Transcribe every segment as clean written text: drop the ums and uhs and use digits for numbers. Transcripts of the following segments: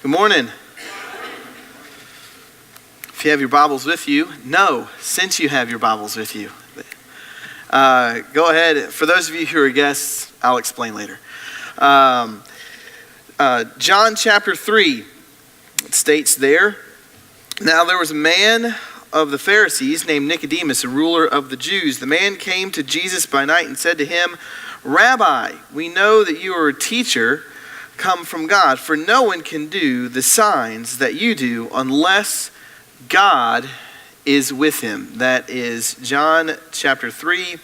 Good morning. If you have your Bibles with you, since you have your Bibles with you, go ahead. For those of you who are guests, I'll explain later. John chapter 3, it states there, "Now there was a man of the Pharisees named Nicodemus, a ruler of the Jews. The man came to Jesus by night and said to him, 'Rabbi, we know that you are a teacher come from God, for no one can do the signs that you do unless God is with him.'" That is John chapter 3,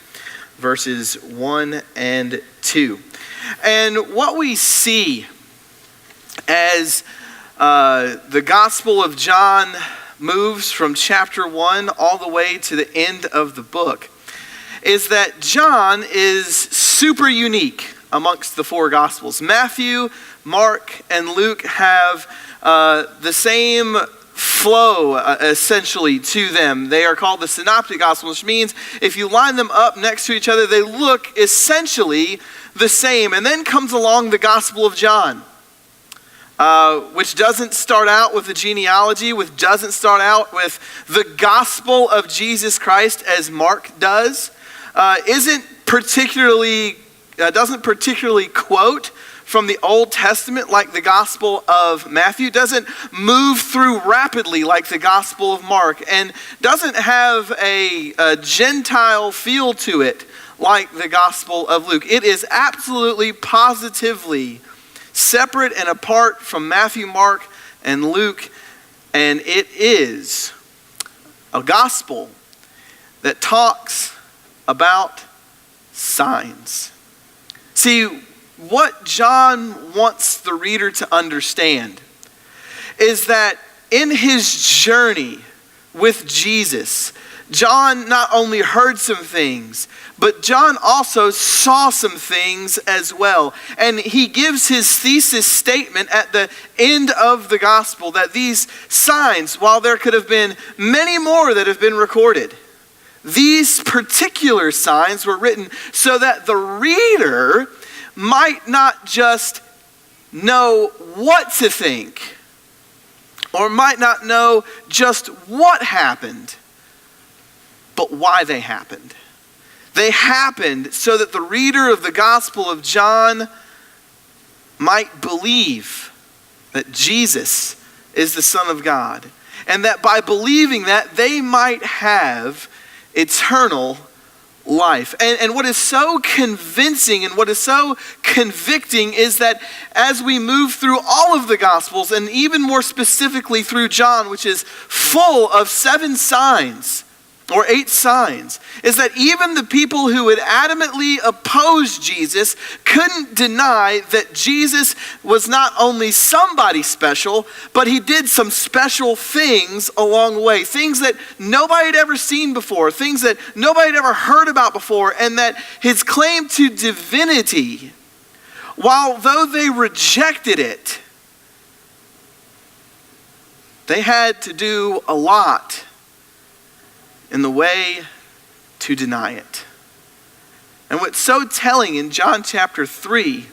verses 1 and 2. And what we see as the Gospel of John moves from chapter 1 all the way to the end of the book is that John is super unique amongst the four Gospels. Matthew, Mark, and Luke have the same flow essentially to them. They are called the Synoptic Gospels, which means if you line them up next to each other, they look essentially the same. And then comes along the Gospel of John, which doesn't start out with the genealogy, which doesn't start out with the gospel of Jesus Christ as Mark does, doesn't particularly quote from the Old Testament like the Gospel of Matthew, doesn't move through rapidly like the Gospel of Mark, and doesn't have a Gentile feel to it like the Gospel of Luke. It is absolutely, positively separate and apart from Matthew, Mark, and Luke, and it is a gospel that talks about signs. See, what John wants the reader to understand is that in his journey with Jesus, John not only heard some things, but John also saw some things as well. And he gives his thesis statement at the end of the gospel that these signs, while there could have been many more that have been recorded, these particular signs were written so that the reader might not just know what to think, or might not know just what happened, but why they happened. They happened so that the reader of the Gospel of John might believe that Jesus is the Son of God, and that by believing that, they might have eternal life. And what is so convincing and what is so convicting is that as we move through all of the Gospels, and even more specifically through John, which is full of 7 signs, or 8 signs, is that even the people who would adamantly oppose Jesus couldn't deny that Jesus was not only somebody special, but he did some special things along the way. Things that nobody had ever seen before, things that nobody had ever heard about before, and that his claim to divinity, while though they rejected it, they had to do a lot in the way to deny it. And what's so telling in John chapter 3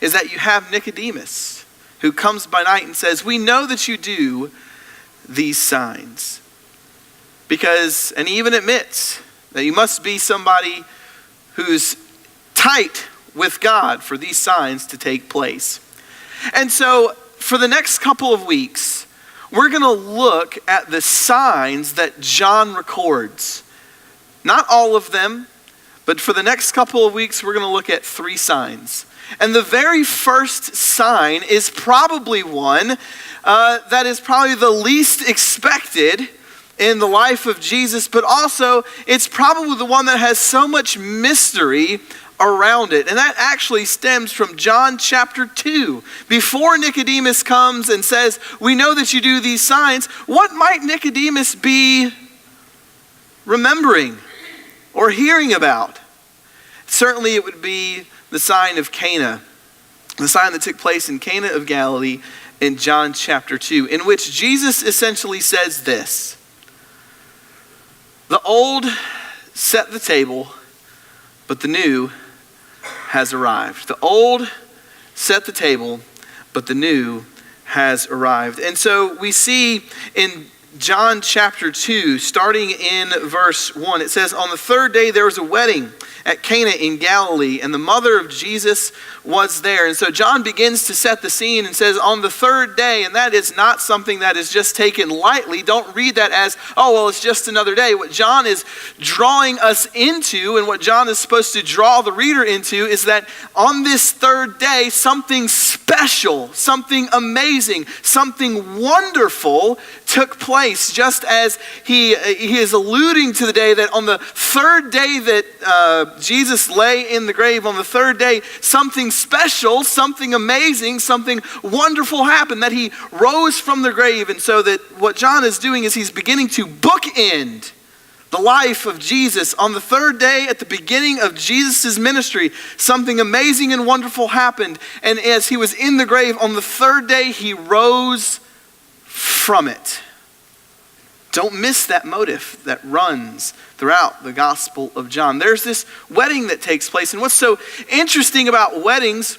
is that you have Nicodemus who comes by night and says, "We know that you do these signs." And he even admits that you must be somebody who's tight with God for these signs to take place. And so for the next couple of weeks, we're going to look at the signs that John records. Not all of them, but for the next couple of weeks, we're going to look at 3 signs. And the very first sign is probably one that is probably the least expected in the life of Jesus, but also it's probably the one that has so much mystery around it. And that actually stems from John chapter 2. Before Nicodemus comes and says, "We know that you do these signs," what might Nicodemus be remembering or hearing about? Certainly it would be the sign of Cana, the sign that took place in Cana of Galilee in John chapter 2, in which Jesus essentially says this: "The old set the table, but the new has arrived." The old set the table, but the new has arrived. And so we see in John chapter 2, starting in verse 1, it says, "On the third day there was a wedding at Cana in Galilee, and the mother of Jesus was there." And so John begins to set the scene and says, on the third day, and that is not something that is just taken lightly. Don't read that as, oh, well, it's just another day. What John is drawing us into, and what John is supposed to draw the reader into, is that on this third day, something special, something amazing, something wonderful took place, just as he is alluding to the day that on the third day that Jesus lay in the grave, on the third day, something special, something amazing, something wonderful happened, that he rose from the grave. And so that what John is doing is he's beginning to bookend the life of Jesus. On the third day, at the beginning of Jesus' ministry, something amazing and wonderful happened. And as he was in the grave, on the third day, he rose from it. Don't miss that motive that runs throughout the Gospel of John. There's this wedding that takes place. And what's so interesting about weddings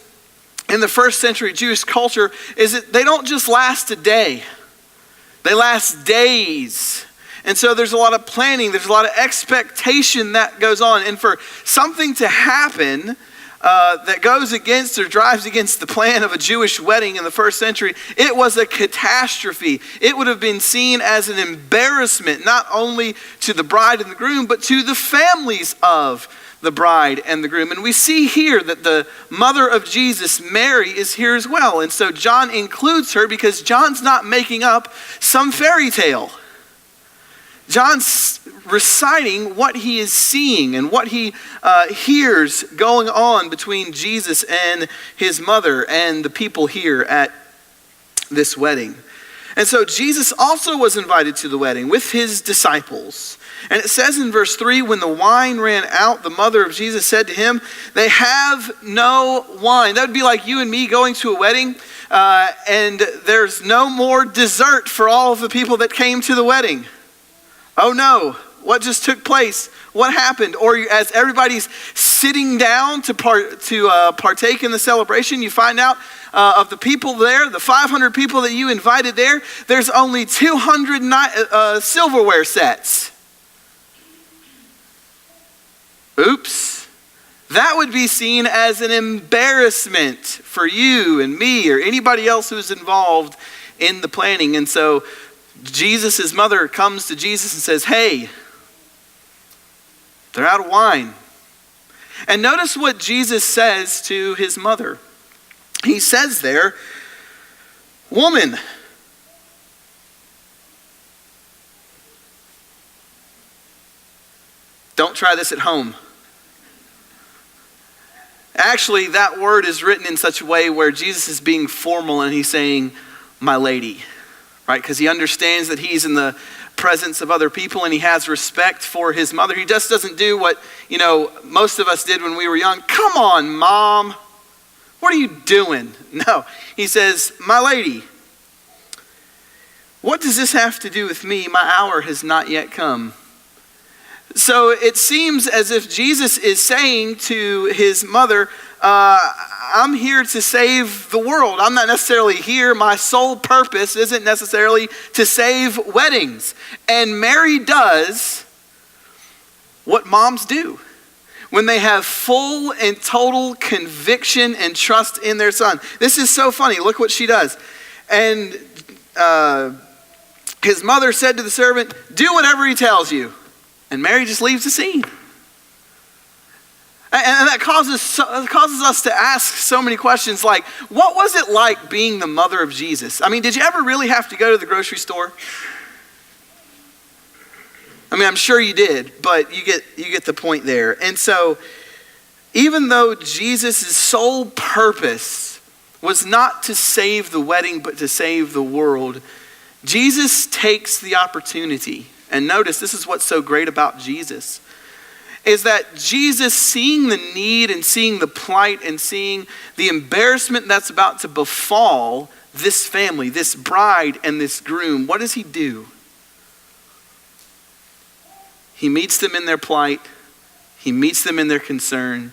in the first century Jewish culture is that they don't just last a day. They last days. And so there's a lot of planning. There's a lot of expectation that goes on. And for something to happen that goes against or drives against the plan of a Jewish wedding in the first century, it was a catastrophe. It would have been seen as an embarrassment, not only to the bride and the groom, but to the families of the bride and the groom. And we see here that the mother of Jesus, Mary, is here as well. And so John includes her because John's not making up some fairy tale. John's reciting what he is seeing and what he hears going on between Jesus and his mother and the people here at this wedding. And so Jesus also was invited to the wedding with his disciples. And it says in verse 3, when the wine ran out, the mother of Jesus said to him, "They have no wine." That would be like you and me going to a wedding and there's no more dessert for all of the people that came to the wedding. Oh no, what just took place? What happened? Or as everybody's sitting down to partake in the celebration, you find out of the people there, the 500 people that you invited there, there's only 200 silverware sets. Oops. That would be seen as an embarrassment for you and me or anybody else who's involved in the planning. And so Jesus' mother comes to Jesus and says, "Hey, they're out of wine." And notice what Jesus says to his mother. He says there, "Woman, don't try this at home." Actually, that word is written in such a way where Jesus is being formal and he's saying, "My lady." Right? Because he understands that he's in the presence of other people and he has respect for his mother. He just doesn't do what, most of us did when we were young. "Come on, Mom. What are you doing?" No. He says, "My lady, what does this have to do with me? My hour has not yet come." So it seems as if Jesus is saying to his mother, I'm here to save the world. I'm not necessarily here. My sole purpose isn't necessarily to save weddings. And Mary does what moms do when they have full and total conviction and trust in their son. This is so funny. Look what she does. And his mother said to the servant, "Do whatever he tells you." And Mary just leaves the scene. And that causes us to ask so many questions like, what was it like being the mother of Jesus? I mean, did you ever really have to go to the grocery store? I mean, I'm sure you did, but you get the point there. And so, even though Jesus' sole purpose was not to save the wedding, but to save the world, Jesus takes the opportunity. And notice, this is what's so great about Jesus, is that Jesus, seeing the need and seeing the plight and seeing the embarrassment that's about to befall this family, this bride and this groom, what does he do? He meets them in their plight. He meets them in their concern.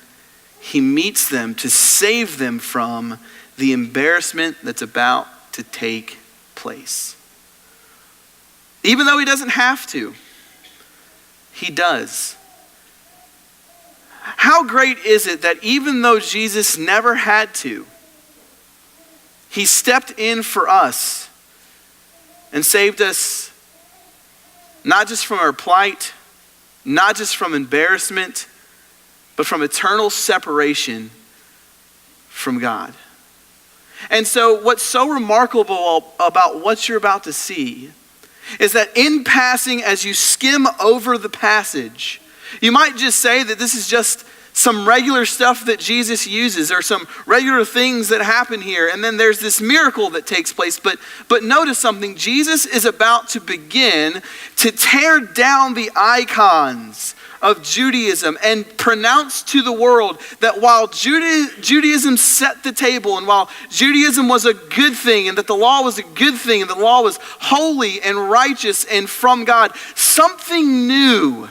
He meets them to save them from the embarrassment that's about to take place. Even though he doesn't have to, he does. How great is it that even though Jesus never had to, he stepped in for us and saved us not just from our plight, not just from embarrassment, but from eternal separation from God. And so what's so remarkable about what you're about to see is that in passing, as you skim over the passage, you might just say that this is just some regular stuff that Jesus uses or some regular things that happen here. And then there's this miracle that takes place. But notice something. Jesus is about to begin to tear down the icons of Judaism and pronounce to the world that while Judaism set the table and while Judaism was a good thing and that the law was a good thing and the law was holy and righteous and from God, something new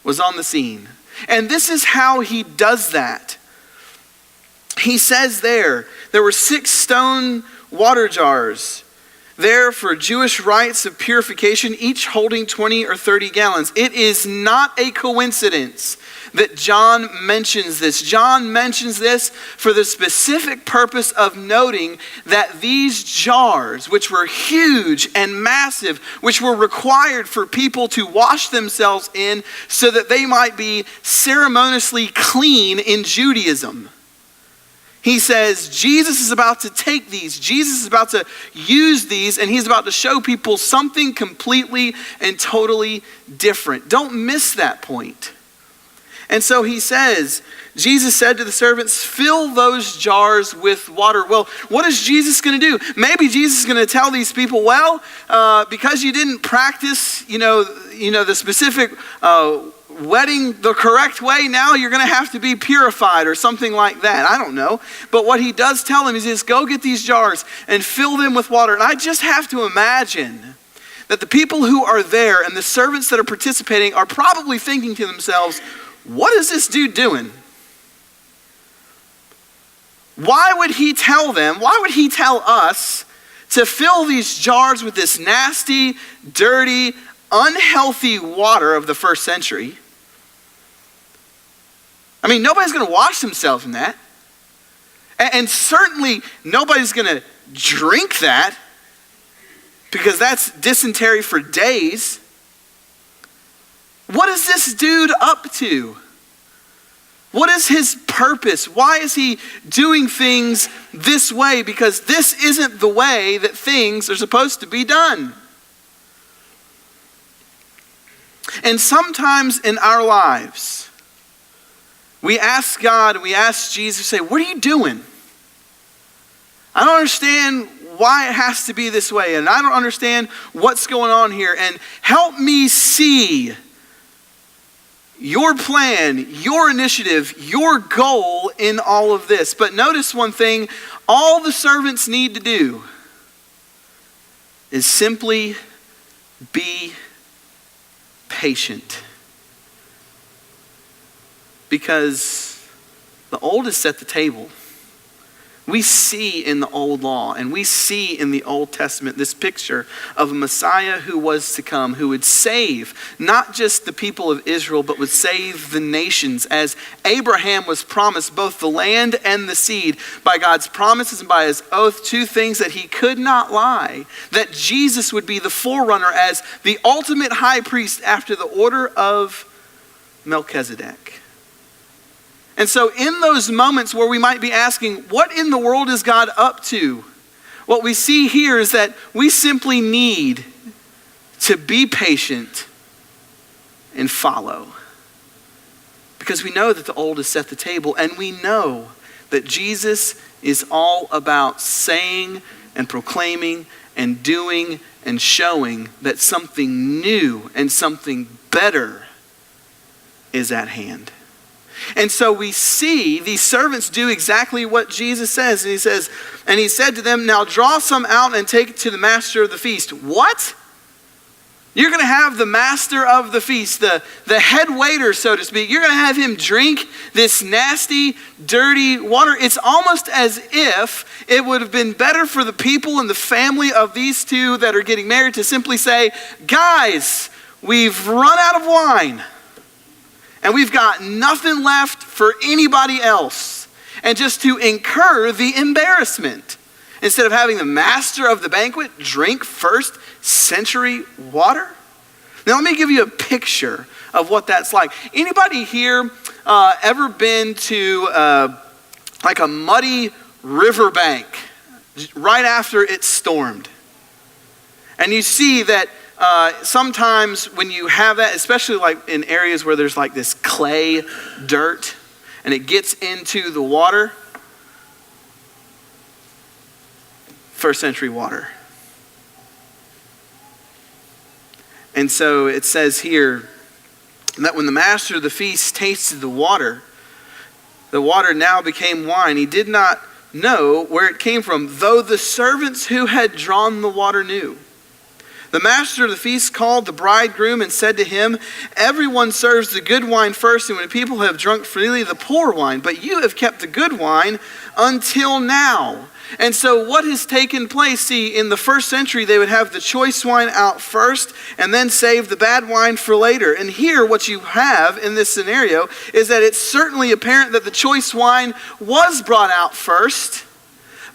was on the scene. And this is how he does that. He says there were 6 stone water jars there for Jewish rites of purification, each holding 20 or 30 gallons. It is not a coincidence that John mentions this. John mentions this for the specific purpose of noting that these jars, which were huge and massive, which were required for people to wash themselves in so that they might be ceremoniously clean in Judaism. He says Jesus is about to take these. Jesus is about to use these, and he's about to show people something completely and totally different. Don't miss that point. And so he says, Jesus said to the servants, fill those jars with water. Well, what is Jesus going to do? Maybe Jesus is going to tell these people, well, because you didn't practice, the specific wedding the correct way, now you're going to have to be purified or something like that. I don't know. But what he does tell them is just go get these jars and fill them with water. And I just have to imagine that the people who are there and the servants that are participating are probably thinking to themselves, what is this dude doing? Why would he tell them, why would he tell us to fill these jars with this nasty, dirty, unhealthy water of the first century? I mean, nobody's going to wash themselves in that. And certainly nobody's going to drink that because that's dysentery for days. What is this dude up to? What is his purpose? Why is he doing things this way? Because this isn't the way that things are supposed to be done. And sometimes in our lives, we ask God, we ask Jesus, say, what are you doing? I don't understand why it has to be this way, and I don't understand what's going on here, and help me see your plan, your initiative, your goal in all of this. But notice one thing, all the servants need to do is simply be patient. Because the old has set the table. We see in the old law and we see in the Old Testament this picture of a Messiah who was to come, who would save not just the people of Israel, but would save the nations, as Abraham was promised both the land and the seed by God's promises and by his oath, 2 things that he could not lie, that Jesus would be the forerunner as the ultimate high priest after the order of Melchizedek. And so in those moments where we might be asking, what in the world is God up to? What we see here is that we simply need to be patient and follow. Because we know that the old has set the table, and we know that Jesus is all about saying and proclaiming and doing and showing that something new and something better is at hand. And so we see these servants do exactly what Jesus says. And he says, and he said to them, now draw some out and take it to the master of the feast. What? You're going to have the master of the feast, the head waiter, so to speak. You're going to have him drink this nasty, dirty water. It's almost as if it would have been better for the people and the family of these two that are getting married to simply say, guys, we've run out of wine and we've got nothing left for anybody else. And just to incur the embarrassment. Instead of having the master of the banquet drink first century water? Now let me give you a picture of what that's like. Anybody here ever been to like a muddy riverbank right after it stormed? And you see that sometimes when you have that, especially like in areas where there's like this clay dirt and it gets into the water, first century water. And so it says here that when the master of the feast tasted the water now became wine. He did not know where it came from, though the servants who had drawn the water knew. The master of the feast called the bridegroom and said to him, everyone serves the good wine first, and when people have drunk freely, the poor wine. But you have kept the good wine until now. And so what has taken place, see, in the first century, they would have the choice wine out first and then save the bad wine for later. And here, what you have in this scenario is that it's certainly apparent that the choice wine was brought out first,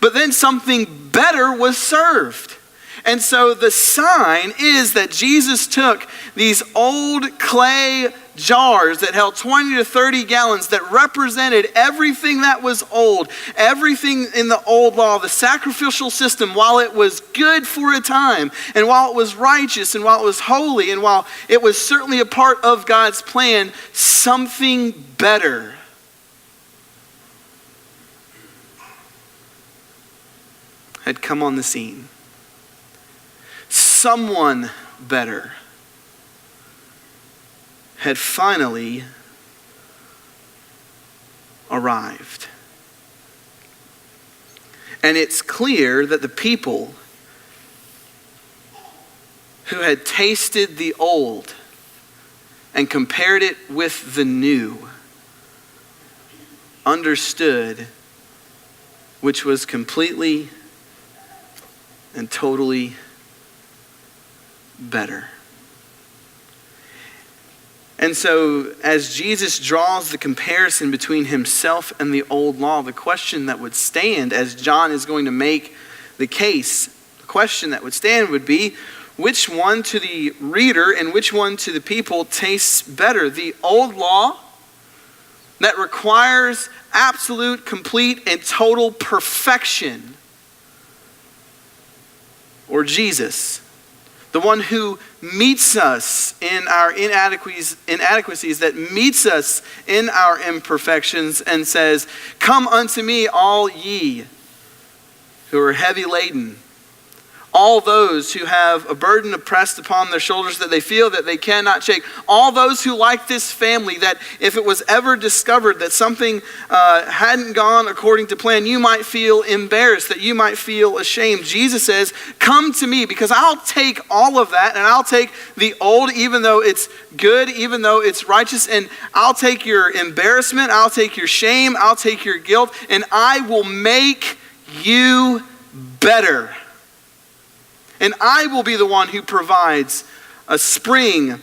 but then something better was served. And so the sign is that Jesus took these old clay jars that held 20 to 30 gallons that represented everything that was old, everything in the old law, the sacrificial system, while it was good for a time, and while it was righteous, and while it was holy, and while it was certainly a part of God's plan, something better had come on the scene. Someone better had finally arrived. And it's clear that the people who had tasted the old and compared it with the new understood which was completely and totally better. And so as Jesus draws the comparison between himself and the old law, the question that would stand as John is going to make the case, the question that would stand would be, which one to the reader and which one to the people tastes better? The old law that requires absolute, complete, and total perfection, or Jesus, the one who meets us in our inadequacies, that meets us in our imperfections and says, come unto me all ye who are heavy laden, all those who have a burden oppressed upon their shoulders that they feel that they cannot shake, all those who, like this family, that if it was ever discovered that something hadn't gone according to plan, you might feel embarrassed, that you might feel ashamed. Jesus says, come to me, because I'll take all of that, and I'll take the old, even though it's good, even though it's righteous, and I'll take your embarrassment, I'll take your shame, I'll take your guilt, and I will make you better. And I will be the one who provides a spring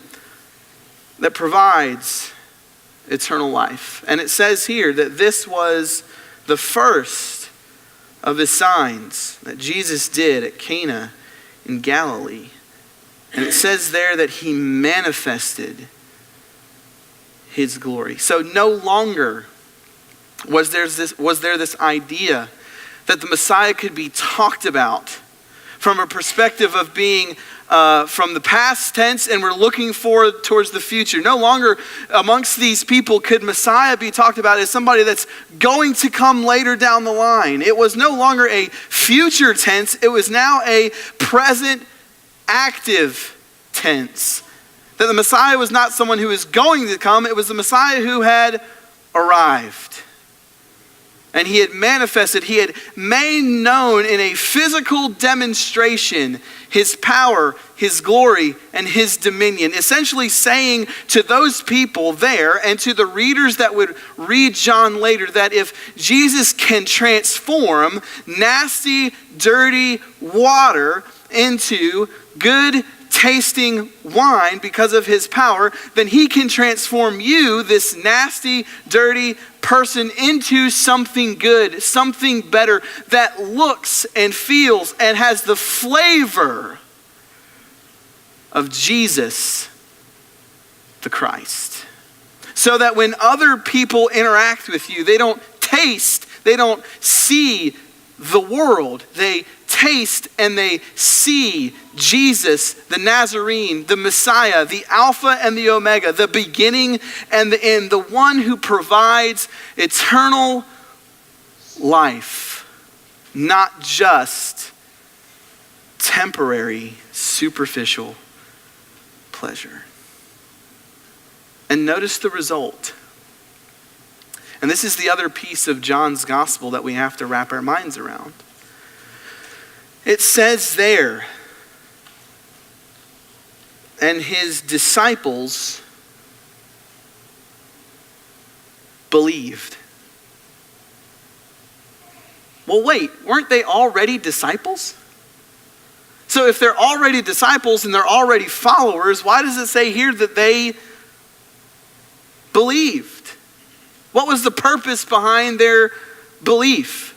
that provides eternal life. And it says here that this was the first of his signs that Jesus did at Cana in Galilee. And it says there that he manifested his glory. So no longer was there this idea that the Messiah could be talked about from a perspective of being from the past tense, and we're looking forward towards the future. No longer amongst these people could Messiah be talked about as somebody that's going to come later down the line. It was no longer a future tense. It was now a present active tense. That the Messiah was not someone who is going to come. It was the Messiah who had arrived. And he had manifested, he had made known in a physical demonstration his power, his glory, and his dominion. Essentially saying to those people there and to the readers that would read John later that if Jesus can transform nasty, dirty water into good tasting wine because of his power, then he can transform you, this nasty, dirty person, into something good, something better that looks and feels and has the flavor of Jesus the Christ. So that when other people interact with you, they don't taste, they don't see the world, they taste and they see Jesus, the Nazarene, the Messiah, the Alpha and the Omega, the beginning and the end, the one who provides eternal life, not just temporary, superficial pleasure. And notice the result. And this is the other piece of John's gospel that we have to wrap our minds around. It says there, and his disciples believed. Well, wait, weren't they already disciples? So if they're already disciples and they're already followers, why does it say here that they believed? What was the purpose behind their belief?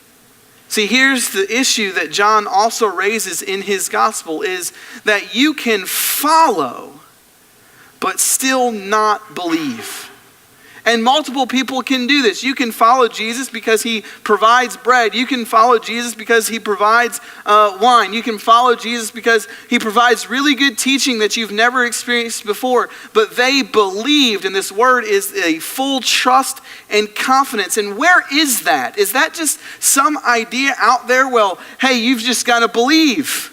See, here's the issue that John also raises in his gospel is that you can follow, but still not believe. And multiple people can do this. You can follow Jesus because he provides bread. You can follow Jesus because he provides wine. You can follow Jesus because he provides really good teaching that you've never experienced before. But they believed, and this word is a full trust and confidence. And where is that? Is that just some idea out there? Well, hey, you've just got to believe.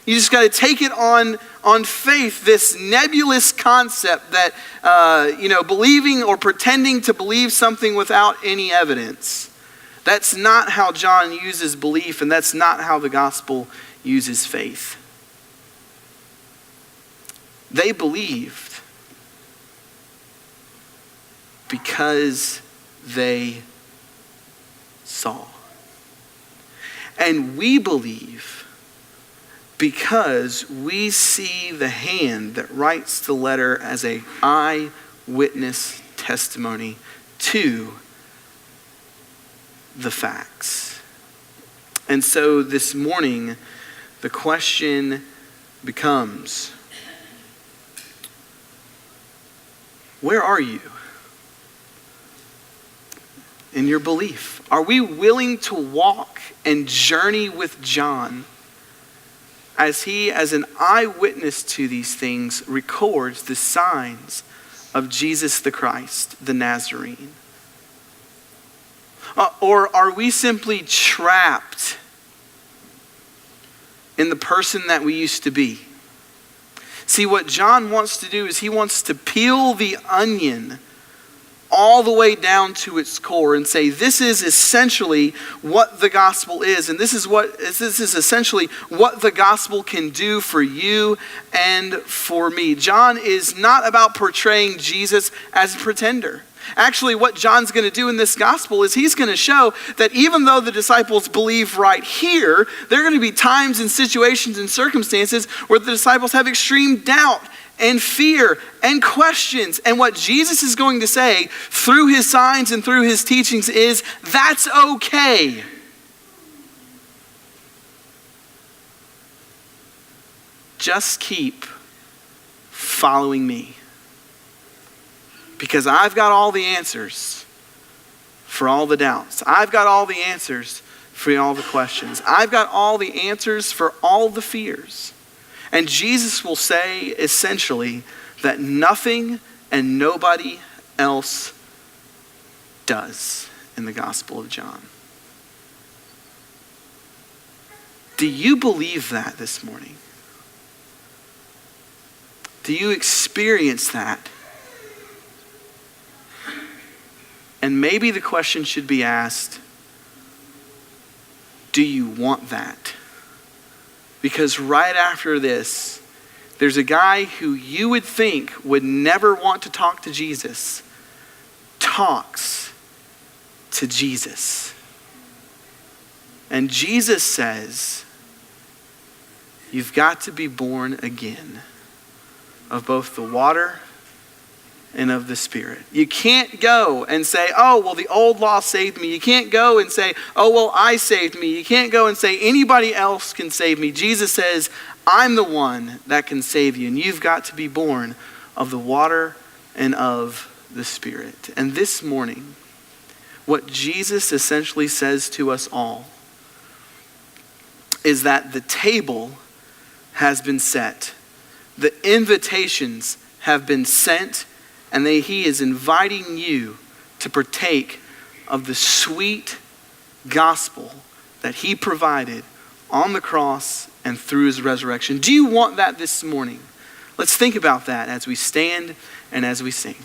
You just got to take it on faith, this nebulous concept that, believing or pretending to believe something without any evidence. That's not how John uses belief, and that's not how the gospel uses faith. They believed because they saw. And we believe because we see the hand that writes the letter as an eyewitness testimony to the facts. And so this morning, the question becomes, where are you in your belief? Are we willing to walk and journey with John as he, as an eyewitness to these things, records the signs of Jesus the Christ, the Nazarene? Or are we simply trapped in the person that we used to be? See, what John wants to do is he wants to peel the onion all the way down to its core and say, this is essentially what the gospel is, and this is essentially what the gospel can do for you and for me. John is not about portraying Jesus as a pretender. Actually, what John's going to do in this gospel is he's going to show that even though the disciples believe right here, there are going to be times and situations and circumstances where the disciples have extreme doubt and fear and questions. And what Jesus is going to say through his signs and through his teachings is, that's okay. Just keep following me. Because I've got all the answers for all the doubts. I've got all the answers for all the questions. I've got all the answers for all the fears. And Jesus will say essentially that nothing and nobody else does in the Gospel of John. Do you believe that this morning? Do you experience that? And maybe the question should be asked, do you want that? Because right after this, there's a guy who you would think would never want to talk to Jesus, talks to Jesus. And Jesus says, you've got to be born again of both the water and of the Spirit. You can't go and say, oh, well, the old law saved me. You can't go and say, oh, well, I saved me. You can't go and say anybody else can save me. Jesus says, I'm the one that can save you. And you've got to be born of the water and of the Spirit. And this morning, what Jesus essentially says to us all is that the table has been set. The invitations have been sent, and he is inviting you to partake of the sweet gospel that he provided on the cross and through his resurrection. Do you want that this morning? Let's think about that as we stand and as we sing.